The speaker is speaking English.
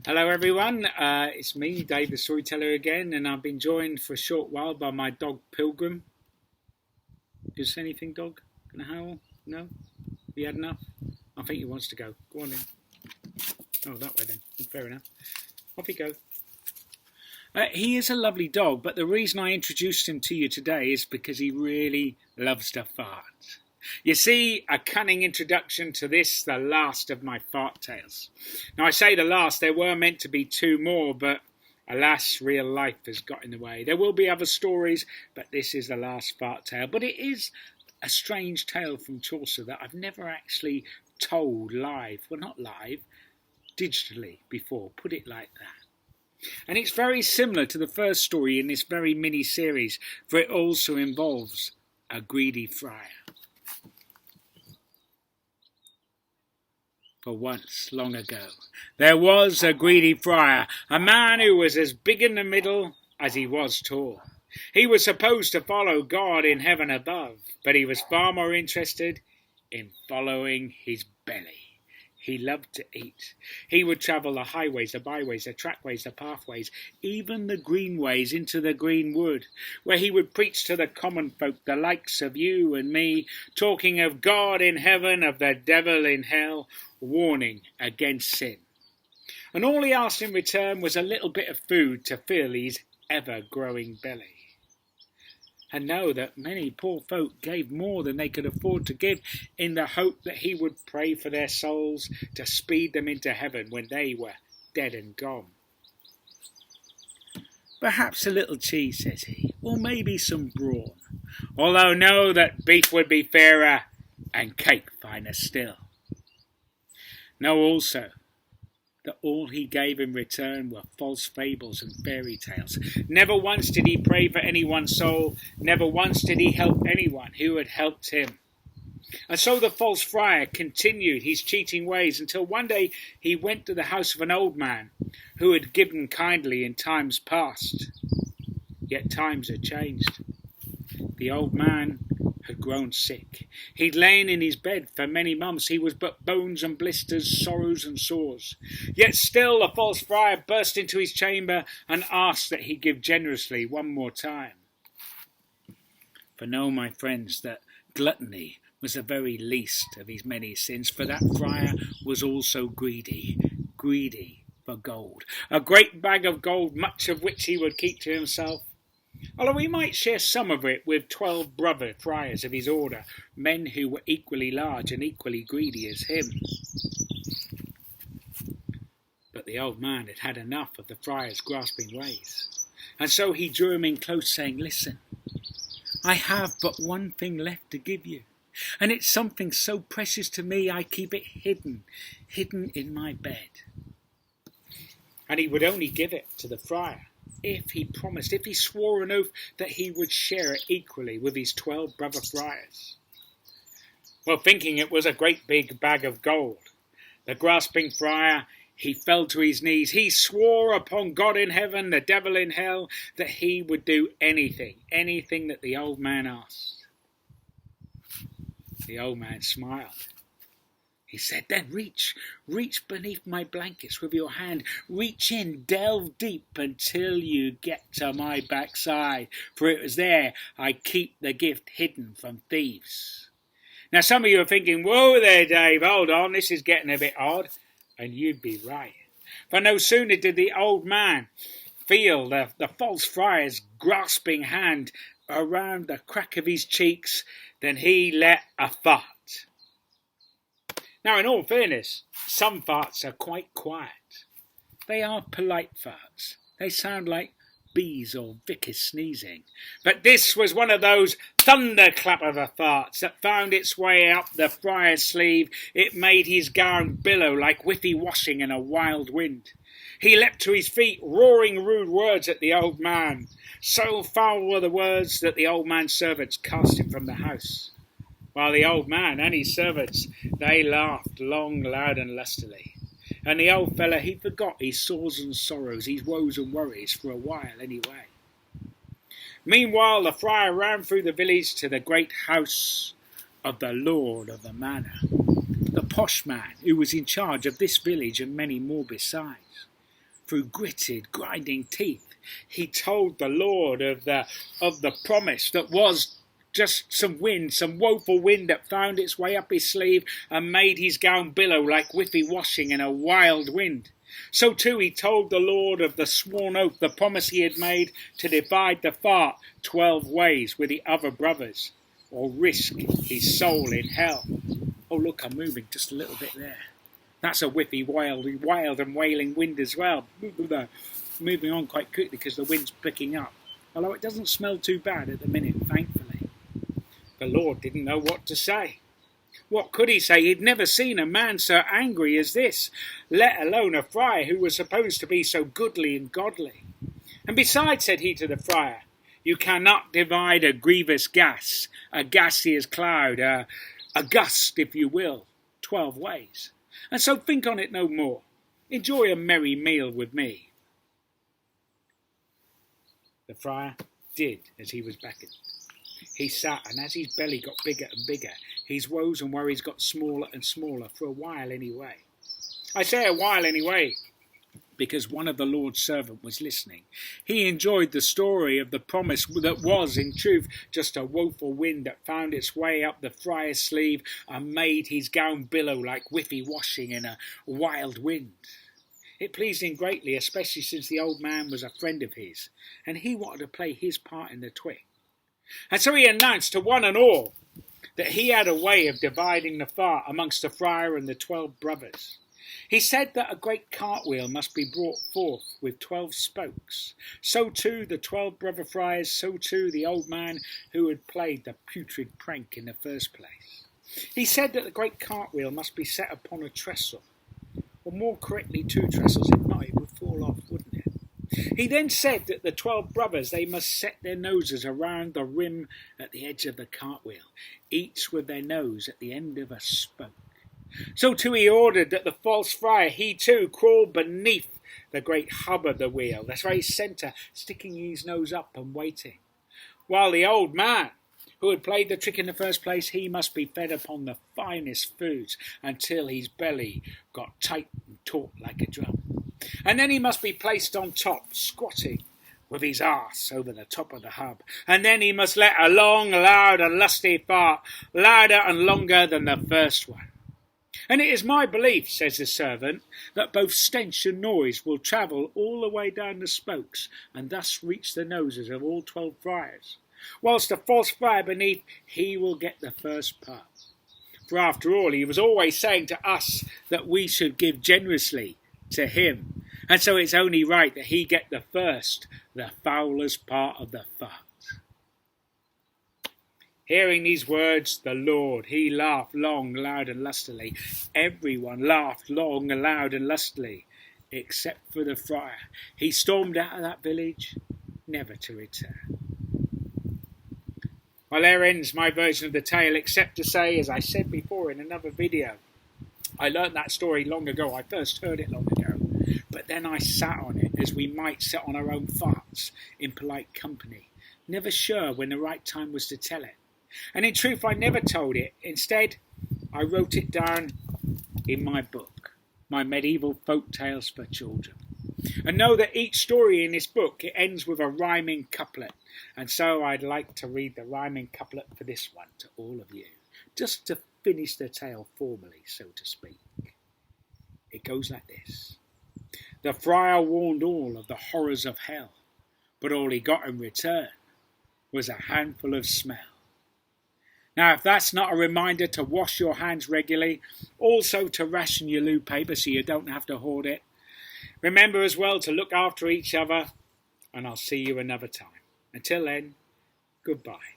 Hello everyone, it's me, Dave the Storyteller again, and I've been joined for a short while by my dog Pilgrim. Do you say anything, dog? Gonna howl? No? Have you had enough? I think he wants to go. Go on in. Oh, that way then. Fair enough. Off you go. He is a lovely dog, but the reason I introduced him to you today is because he really loves to fart. You see, a cunning introduction to this, the last of my fart tales. Now I say the last, there were meant to be two more, but alas, real life has got in the way. There will be other stories, but this is the last fart tale. But it is a strange tale from Chaucer that I've never actually told live, well not live, digitally before, put it like that. And it's very similar to the first story in this very mini-series, for it also involves a greedy friar. For once, long ago, there was a greedy friar, a man who was as big in the middle as he was tall. He was supposed to follow God in heaven above, but he was far more interested in following his belly. He loved to eat. He would travel the highways, the byways, the trackways, the pathways, even the greenways into the green wood, where he would preach to the common folk, the likes of you and me, talking of God in heaven, of the devil in hell, warning against sin. And all he asked in return was a little bit of food to fill his ever-growing belly. And know that many poor folk gave more than they could afford to give in the hope that he would pray for their souls to speed them into heaven when they were dead and gone. Perhaps a little cheese, says he, or maybe some brawn, although know that beef would be fairer and cake finer still. Know also that all he gave in return were false fables and fairy tales. Never once did he pray for anyone's soul. Never once did he help anyone who had helped him. And so the false friar continued his cheating ways until one day he went to the house of an old man who had given kindly in times past. Yet times had changed. The old man had grown sick. He'd lain in his bed for many months. He was but bones and blisters, sorrows and sores. Yet still the false friar burst into his chamber and asked that he give generously one more time. For know, my friends, that gluttony was the very least of his many sins, for that friar was also greedy for gold. A great bag of gold, much of which he would keep to himself, although he might share some of it with 12 brother friars of his order, men who were equally large and equally greedy as him. But the old man had had enough of the friar's grasping ways, and so he drew him in close, saying, "Listen, I have but one thing left to give you, and it's something so precious to me I keep it hidden in my bed." And he would only give it to the friar if he swore an oath that he would share it equally with his 12 brother friars. Well, thinking it was a great big bag of gold, the grasping friar, he fell to his knees. He swore upon God in heaven, the devil in hell, that he would do anything that the old man asked. The old man smiled. He said, "Then reach beneath my blankets with your hand. Reach in, delve deep until you get to my backside, for it was there I keep the gift hidden from thieves." Now some of you are thinking, "Whoa there, Dave, hold on, this is getting a bit odd." And you'd be right. For no sooner did the old man feel the false friar's grasping hand around the crack of his cheeks than he let a fart. Now, in all fairness, some farts are quite quiet. They are polite farts. They sound like bees or vicars sneezing. But this was one of those thunderclap of a farts that found its way up the friar's sleeve. It made his gown billow like whiffy washing in a wild wind. He leapt to his feet, roaring rude words at the old man. So foul were the words that the old man's servants cast him from the house, while the old man and his servants, they laughed long, loud and lustily. And the old fellow, he forgot his sores and sorrows, his woes and worries, for a while anyway. Meanwhile, the friar ran through the village to the great house of the lord of the manor, the posh man who was in charge of this village and many more besides. Through gritted, grinding teeth, he told the Lord of the promise that was just some wind, some woeful wind that found its way up his sleeve and made his gown billow like whiffy washing in a wild wind. So too he told the Lord of the sworn oath, the promise he had made to divide the fart 12 ways with the other brothers, or risk his soul in hell. Oh look, I'm moving just a little bit there. That's a whiffy, wild and wailing wind as well. Moving on quite quickly because the wind's picking up. Although it doesn't smell too bad at the minute, thankfully. The Lord didn't know what to say. What could he say? He'd never seen a man so angry as this, let alone a friar who was supposed to be so goodly and godly. And besides, said he to the friar, you cannot divide a grievous gas, a gaseous cloud, a gust, if you will, 12 ways. And so think on it no more. Enjoy a merry meal with me. The friar did as he was beckoned. He sat, and as his belly got bigger and bigger, his woes and worries got smaller and smaller, for a while anyway. I say a while anyway, because one of the Lord's servants was listening. He enjoyed the story of the promise that was, in truth, just a woeful wind that found its way up the friar's sleeve and made his gown billow like whiffy washing in a wild wind. It pleased him greatly, especially since the old man was a friend of his, and he wanted to play his part in the twig. And so he announced to one and all that he had a way of dividing the fart amongst the friar and the 12 brothers. He said that a great cartwheel must be brought forth with 12 spokes. So too the 12 brother friars, so too the old man who had played the putrid prank in the first place. He said that the great cartwheel must be set upon a trestle, or more correctly 2 trestles. If not, it would fall off, wouldn't it? He then said that the 12 brothers, they must set their noses around the rim at the edge of the cartwheel, each with their nose at the end of a spoke. So too he ordered that the false friar, he too, crawl beneath the great hub of the wheel, the very centre, sticking his nose up and waiting. While the old man, who had played the trick in the first place, he must be fed upon the finest foods until his belly got tight and taut like a drum. And then he must be placed on top, squatting, with his arse over the top of the hub. And then he must let a long, loud and lusty fart, louder and longer than the first one. And it is my belief, says the servant, that both stench and noise will travel all the way down the spokes and thus reach the noses of all 12 friars, whilst the false friar beneath, he will get the first part. For after all, he was always saying to us that we should give generously to him, and so it's only right that he get the first, the foulest part of the fart. Hearing these words, the Lord, he laughed long, loud and lustily. Everyone laughed long, loud and lustily, except for the friar. He stormed out of that village, never to return. Well, there ends my version of the tale, except to say, as I said before in another video, I learnt that story long ago. I first heard it long ago. But then I sat on it, as we might sit on our own farts, in polite company, never sure when the right time was to tell it. And in truth, I never told it. Instead, I wrote it down in my book, my medieval folk tales for children. And know that each story in this book, it ends with a rhyming couplet. And so I'd like to read the rhyming couplet for this one to all of you, just to finish the tale formally, so to speak. It goes like this. The friar warned all of the horrors of hell, but all he got in return was a handful of smell. Now, if that's not a reminder to wash your hands regularly, also to ration your loo paper so you don't have to hoard it, remember as well to look after each other, and I'll see you another time. Until then, goodbye.